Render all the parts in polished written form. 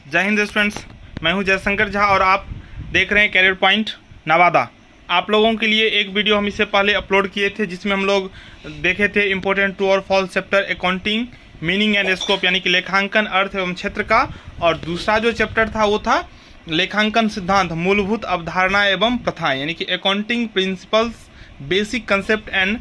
जय हिंद फ्रेंड्स, मैं हूं जयशंकर झा और आप देख रहे हैं कैरियर पॉइंट नवादा। आप लोगों के लिए एक वीडियो हम इससे पहले अपलोड किए थे जिसमें हम लोग देखे थे इंपॉर्टेंट ट्रू और false chapter accounting meaning and scope यानी कि लेखांकन अर्थ एवं क्षेत्र का, और दूसरा जो चैप्टर था वो था लेखांकन सिद्धांत मूलभूत अवधारणा एवं प्रथाएं यानी कि accounting principles basic concept and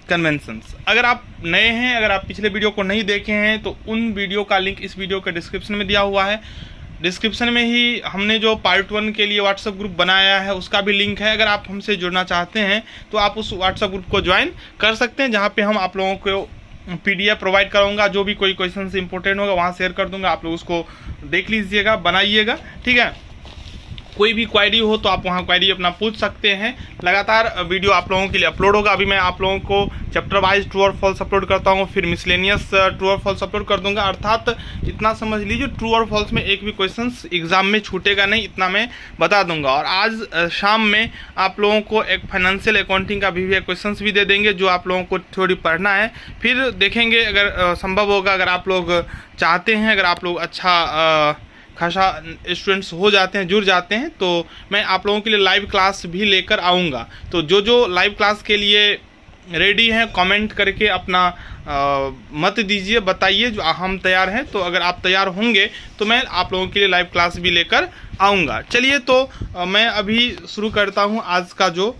conventions. अगर आप नए हैं, अगर आप पिछले वीडियो को नहीं देखे हैं तो उन वीडियो का लिंक इस वीडियो के डिस्क्रिप्शन में दिया हुआ है। डिस्क्रिप्शन में ही हमने जो पार्ट 1 के लिए व्हाट्सएप ग्रुप बनाया है उसका भी लिंक है। अगर आप हमसे जुड़ना चाहते हैं तो आप उस व्हाट्सएप ग्रुप को ज्वाइन कर सकते हैं, जहाँ पे हम आप लोगों को PDF प्रोवाइड कराऊंगा। जो भी कोई क्वेश्चन से इंपॉर्टेंट होगा वहाँ शेयर कर दूंगा, आप लोग उसको देख लीजिएगा, बनाइएगा, ठीक है। कोई भी क्वेरी हो तो आप वहाँ क्वेरी अपना पूछ सकते हैं। लगातार वीडियो आप लोगों के लिए अपलोड होगा। अभी मैं आप लोगों को चैप्टर वाइज ट्रू और फॉल्स अपलोड करता हूँ, फिर मिसलेनियस ट्रू और फॉल्स अपलोड कर दूंगा। अर्थात इतना समझ लीजिए ट्रू और फॉल्स में एक भी क्वेश्चन एग्जाम में छूटेगा नहीं, इतना मैं बता दूंगा। और आज शाम में आप लोगों को एक फाइनेंशियल अकाउंटिंग का भी क्वेश्चन भी दे देंगे जो आप लोगों को थोड़ी पढ़ना है। फिर देखेंगे अगर संभव होगा, अगर आप लोग चाहते हैं, अगर आप लोग अच्छा खासा स्टूडेंट्स हो जाते हैं, जुड़ जाते हैं, तो मैं आप लोगों के लिए लाइव क्लास भी लेकर आऊँगा। तो जो लाइव क्लास के लिए रेडी हैं कमेंट करके अपना मत दीजिए, बताइए जो हम तैयार हैं। तो अगर आप तैयार होंगे तो मैं आप लोगों के लिए लाइव क्लास भी लेकर आऊँगा। चलिए तो मैं अभी शुरू करता हूँ आज का जो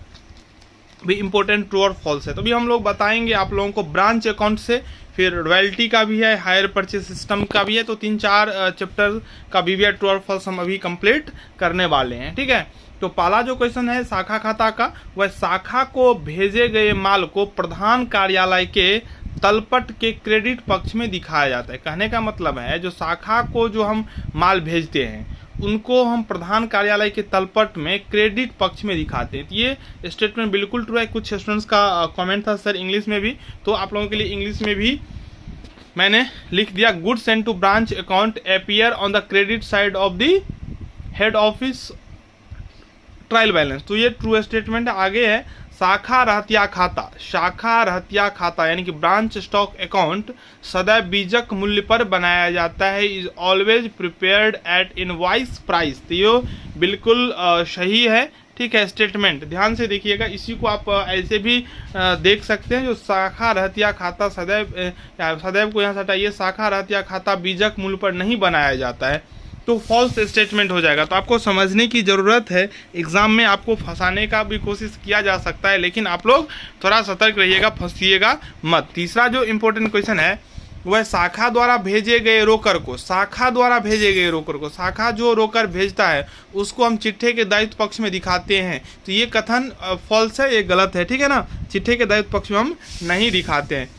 भी इम्पोर्टेंट ट्रू और फॉल्स है। तो अभी हम लोग बताएंगे आप लोगों को ब्रांच अकाउंट से, फिर रॉयल्टी का भी है, हायर परचेज सिस्टम का भी है। तो 3-4 चैप्टर का भी है ट्रू और फॉल्स हम अभी कंप्लीट करने वाले हैं, ठीक है। तो पहला जो क्वेश्चन है शाखा खाता का, वह शाखा को भेजे गए माल को प्रधान कार्यालय के तलपट के क्रेडिट पक्ष में दिखाया जाता है। कहने का मतलब है जो शाखा को जो हम माल भेजते हैं उनको हम प्रधान कार्यालय के तलपट में क्रेडिट पक्ष में दिखाते हैं। तो ये स्टेटमेंट बिल्कुल ट्रू है। कुछ स्टूडेंट्स का कमेंट था सर इंग्लिश में भी, तो आप लोगों के लिए इंग्लिश में भी मैंने लिख दिया। Goods sent to branch account appear on the credit side of the head office trial balance. तो ये ट्रू स्टेटमेंट आगे है। शाखा रहतिया खाता, शाखा रहतिया खाता यानी कि ब्रांच स्टॉक अकाउंट सदैव बीजक मूल्य पर बनाया जाता है। Is always prepared at invoice price. तो ये बिल्कुल सही है, ठीक है स्टेटमेंट। ध्यान से देखिएगा, इसी को आप ऐसे भी देख सकते हैं। जो शाखा रहतिया खाता सदैव को यहाँ से हटाइए, शाखा रहतिया खाता बीजक मूल्य पर नहीं बनाया जाता है, तो फॉल्स स्टेटमेंट हो जाएगा। तो आपको समझने की ज़रूरत है। एग्जाम में आपको फंसाने का भी कोशिश किया जा सकता है, लेकिन आप लोग थोड़ा सतर्क रहिएगा, फंसिएगा मत। तीसरा जो इम्पोर्टेंट क्वेश्चन है वह शाखा द्वारा भेजे गए रोकर को, शाखा द्वारा भेजे गए रोकर को, शाखा जो रोकर भेजता है उसको हम चिट्ठे के दायित्व पक्ष में दिखाते हैं। तो ये कथन फॉल्स है, ये गलत है, ठीक है ना। चिट्ठे के दायित्व पक्ष में हम नहीं दिखाते हैं।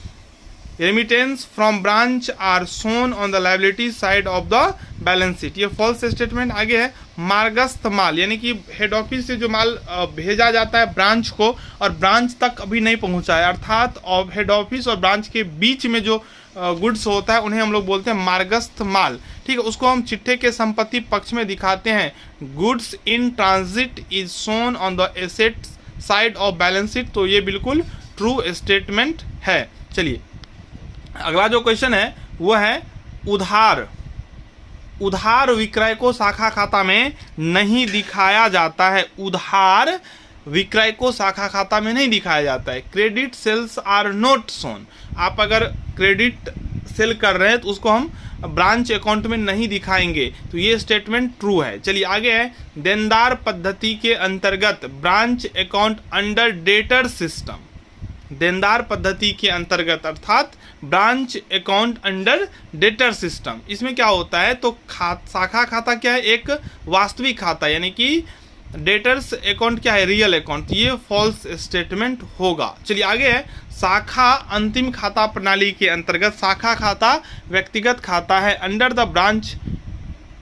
Remittance from branch are shown on the liability side of the balance sheet. ये फॉल्स स्टेटमेंट आगे है। मार्गस्थ माल यानी कि हेड ऑफिस से जो माल भेजा जाता है ब्रांच को और ब्रांच तक अभी नहीं पहुंचा है, अर्थात हेड ऑफिस और ब्रांच के बीच में जो गुड्स होता है उन्हें हम लोग बोलते हैं मार्गस्थ माल, ठीक है। उसको हम चिट्ठे के संपत्ति पक्ष में दिखाते हैं। Goods in transit is shown on the asset side of balance sheet. तो ये बिल्कुल ट्रू स्टेटमेंट है। चलिए अगला जो क्वेश्चन है वो है उधार। उधार विक्रय को शाखा खाता में नहीं दिखाया जाता है। उधार विक्रय को शाखा खाता में नहीं दिखाया जाता है। Credit sales are not shown. आप अगर क्रेडिट सेल कर रहे हैं तो उसको हम ब्रांच अकाउंट में नहीं दिखाएंगे, तो ये स्टेटमेंट ट्रू है। चलिए आगे है देनदार पद्धति के अंतर्गत branch account under debtor system. देनदार पद्धति के अंतर्गत अर्थात branch account under debtor system. इसमें क्या होता है, तो शाखा खाता क्या है, एक वास्तविक खाता, यानी कि डेटर्स अकाउंट क्या है, रियल अकाउंट। ये फॉल्स स्टेटमेंट होगा। चलिए आगे है शाखा अंतिम खाता प्रणाली के अंतर्गत शाखा खाता व्यक्तिगत खाता है। Under the branch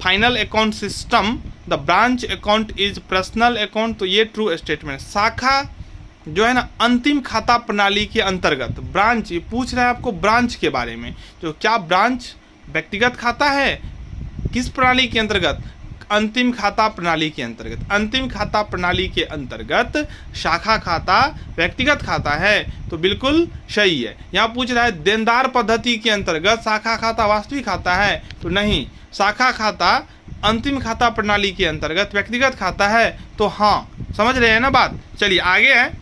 final account system the branch account is personal account. तो ये ट्रू स्टेटमेंट। शाखा जो है ना अंतिम खाता प्रणाली के अंतर्गत, ब्रांच ये पूछ रहा है आपको ब्रांच के बारे में, जो क्या ब्रांच व्यक्तिगत खाता है, किस प्रणाली के अंतर्गत, अंतिम खाता प्रणाली के अंतर्गत। अंतिम खाता प्रणाली के अंतर्गत शाखा खाता व्यक्तिगत खाता है, तो बिल्कुल सही है। यहाँ पूछ रहा है देनदार पद्धति के अंतर्गत शाखा खाता वास्तविक खाता है, तो नहीं, शाखा खाता अंतिम खाता प्रणाली के अंतर्गत व्यक्तिगत खाता है तो हाँ, समझ रहे हैं ना बात। चलिए आगे है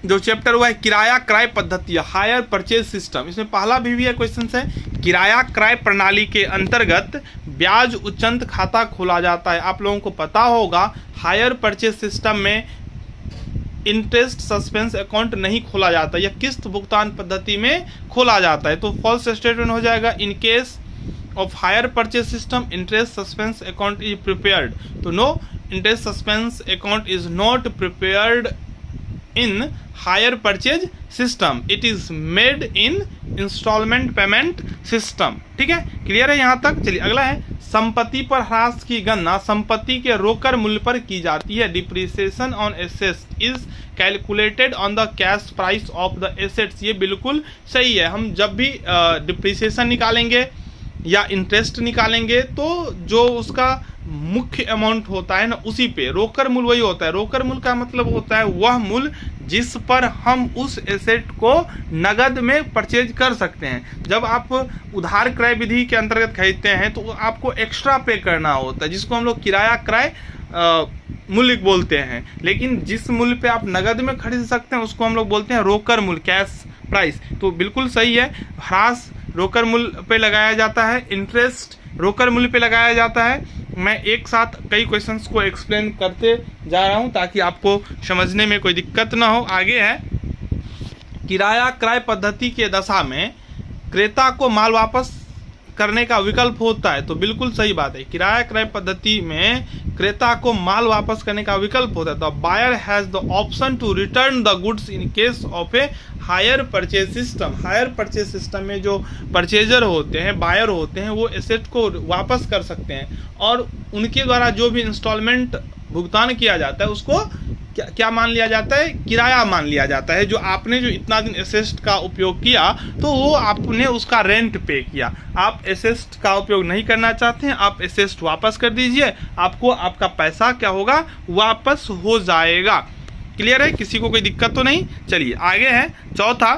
जो चैप्टर हुआ है किराया क्रय पद्धति, हायर परचेज सिस्टम। इसमें पहला भी है क्वेश्चन है, किराया क्रय प्रणाली के अंतर्गत ब्याज उच्चंत खाता खोला जाता है। आप लोगों को पता होगा हायर परचेज सिस्टम में इंटरेस्ट सस्पेंस अकाउंट नहीं खोला जाता, यह किस्त भुगतान पद्धति में खोला जाता है। तो फॉल्स स्टेटमेंट हो जाएगा, in case of hire purchase system interest suspense account is prepared. तो no, interest suspense account is not prepared in hire purchase system, it is made in installment payment system. ठीक है, clear है यहाँ तक। चलिए अगला है, संपत्ति पर ह्रास की गणना संपत्ति के रोकड़ मूल्य पर की जाती है। Depreciation on assets is calculated on the cash price of the assets. ये बिल्कुल सही है। हम जब भी डिप्रिसिएशन निकालेंगे या इंटरेस्ट निकालेंगे तो जो उसका मुख्य अमाउंट होता है ना, उसी पे रोकड़ मूल्य वही होता है। रोकड़ मूल्य का मतलब होता है वह मूल्य जिस पर हम उस एसेट को नगद में परचेज कर सकते हैं। जब आप उधार क्रय विधि के अंतर्गत खरीदते हैं तो आपको एक्स्ट्रा पे करना होता है, जिसको हम लोग किराया क्रय मूल्य बोलते हैं। लेकिन जिस मूल्य पे आप नगद में खरीद सकते हैं उसको हम लोग बोलते हैं रोकड़ मूल्य, कैश प्राइस। तो बिल्कुल सही है, ह्रास रोकड़ मूल्य पे लगाया जाता है, इंटरेस्ट रोकड़ मूल्य पे लगाया जाता है। मैं एक साथ कई क्वेश्चंस को एक्सप्लेन करते जा रहा हूं ताकि आपको समझने में कोई दिक्कत ना हो। आगे है, किराया क्रय पद्धति के दशा में क्रेता को माल वापस करने का विकल्प होता है। तो बिल्कुल सही बात है, किराया क्रय पद्धति में क्रेता को माल वापस करने का विकल्प होता है। The buyer has the option to return the goods in case of a hire purchase system. Hire purchase system में जो परचेजर होते हैं, बायर होते हैं, वो एसेट को वापस कर सकते हैं और उनके द्वारा जो भी इंस्टॉलमेंट भुगतान किया जाता है उसको क्या मान लिया जाता है, किराया मान लिया जाता है। जो आपने जो इतना दिन एसेट का उपयोग किया तो वो आपने उसका रेंट पे किया। आप एसेट का उपयोग नहीं करना चाहते हैं, आप एसेट वापस कर दीजिए, आपको आपका पैसा क्या होगा, वापस हो जाएगा। क्लियर है, किसी को कोई दिक्कत तो नहीं। चलिए आगे है चौथा,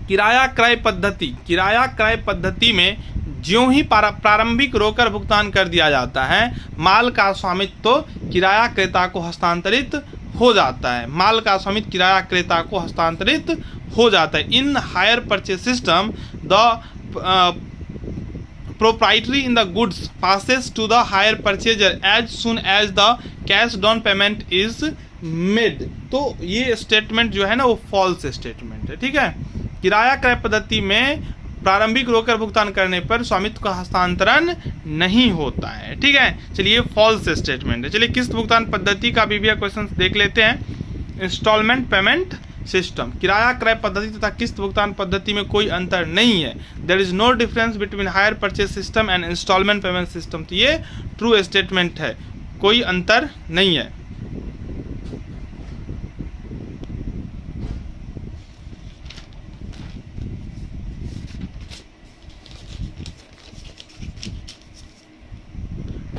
किराया क्रय पद्धति। किराया क्रय पद्धति में ज्यों ही प्रारंभिक रोकड़ भुगतान कर दिया जाता है, माल का स्वामित्व तो किराया क्रेता को हस्तांतरित हो जाता है। माल का स्वामित्व किराया क्रेता को हस्तांतरित हो जाता है। इन hire purchase system the proprietary in the goods passes to the hire purchaser as soon as the cash down payment is made। तो ये स्टेटमेंट जो है ना वो फॉल्स स्टेटमेंट है। ठीक है, किराया क्रय पद्धति में प्रारंभिक रोकड़ भुगतान करने पर स्वामित्व का हस्तांतरण नहीं होता है। ठीक है, चलिए फॉल्स स्टेटमेंट है। चलिए किस्त भुगतान पद्धति का भी क्वेश्चन देख लेते हैं। इंस्टॉलमेंट पेमेंट सिस्टम, किराया क्रय पद्धति तथा किस्त भुगतान पद्धति में कोई अंतर नहीं है। There is no difference between hire purchase system and instalment payment system. तो ये ट्रू स्टेटमेंट है, कोई अंतर नहीं है।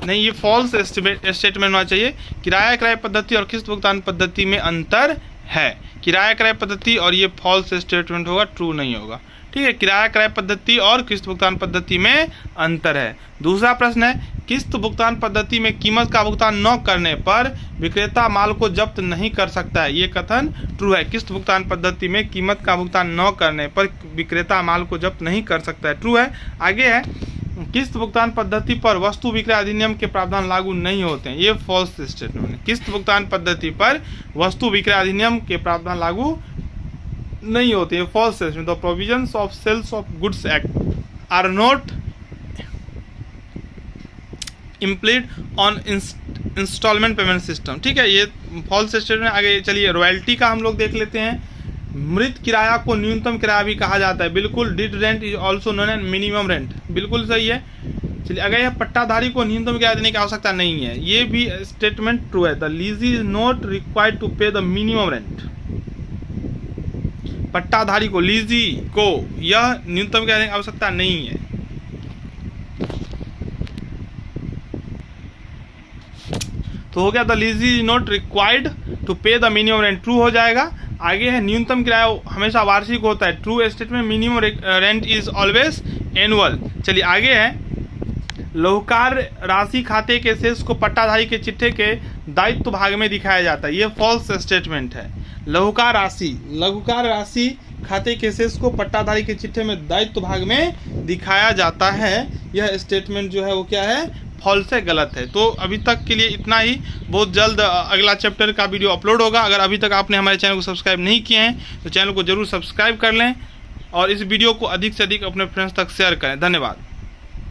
नहीं, ये फॉल्स स्टेटमेंट होना चाहिए। किराया क्रय पद्धति और किस्त भुगतान पद्धति में अंतर है। किराया क्रय पद्धति और ये फॉल्स स्टेटमेंट होगा, ट्रू नहीं होगा। ठीक है, किराया क्रय पद्धति और किस्त भुगतान पद्धति में अंतर है। दूसरा प्रश्न है, किस्त भुगतान पद्धति में कीमत का भुगतान न करने पर विक्रेता माल को जब्त नहीं कर सकता है। ये कथन ट्रू है। किस्त भुगतान पद्धति में कीमत का भुगतान न करने पर विक्रेता माल को जब्त नहीं कर सकता है, ट्रू है। आगे है, किस्त भुगतान पद्धति पर वस्तु विक्रय अधिनियम के प्रावधान लागू नहीं होते हैं। ये फॉल्स स्टेटमेंट है। किस्त भुगतान पद्धति पर वस्तु विक्रय अधिनियम के प्रावधान लागू नहीं होते हैं, false statement. The provisions of sales of goods act are not implied on installment payment system. ठीक है, ये फॉल्स स्टेटमेंट। आगे चलिए रॉयल्टी का हम लोग देख लेते हैं। मृत किराया को न्यूनतम किराया भी कहा जाता है, बिल्कुल। Dead rent is also known as minimum rent, बिल्कुल सही है। चलिए अगर यह पट्टाधारी को न्यूनतम किराया देने की आवश्यकता नहीं है, ये भी स्टेटमेंट ट्रू है। The lessee is not required to pay the minimum rent. पट्टाधारी को, लीजी को यह न्यूनतम किराया देने की आवश्यकता नहीं है। तो हो गया, the lessee is not required to pay the minimum rent, true हो जाएगा। आगे है, न्यूनतम किराया हमेशा वार्षिक होता है, true statement. Minimum rent is always annual. चलिए आगे है, लघुकार राशि खाते के शेष को पट्टाधारी के चिट्ठे के दायित्व भाग में दिखाया जाता है। ये फॉल्स स्टेटमेंट है। लघुकार राशि खाते के शेष को पट्टाधारी के चिट्ठे में दायित्व भाग में दिखाया जाता है। यह स्टेटमेंट जो है वो क्या है, फॉल्स है, गलत है। तो अभी तक के लिए इतना ही। बहुत जल्द अगला चैप्टर का वीडियो अपलोड होगा। अगर अभी तक आपने हमारे चैनल को सब्सक्राइब नहीं किए हैं तो चैनल को जरूर सब्सक्राइब कर लें और इस वीडियो को अधिक से अधिक अपने फ्रेंड्स तक शेयर करें। धन्यवाद।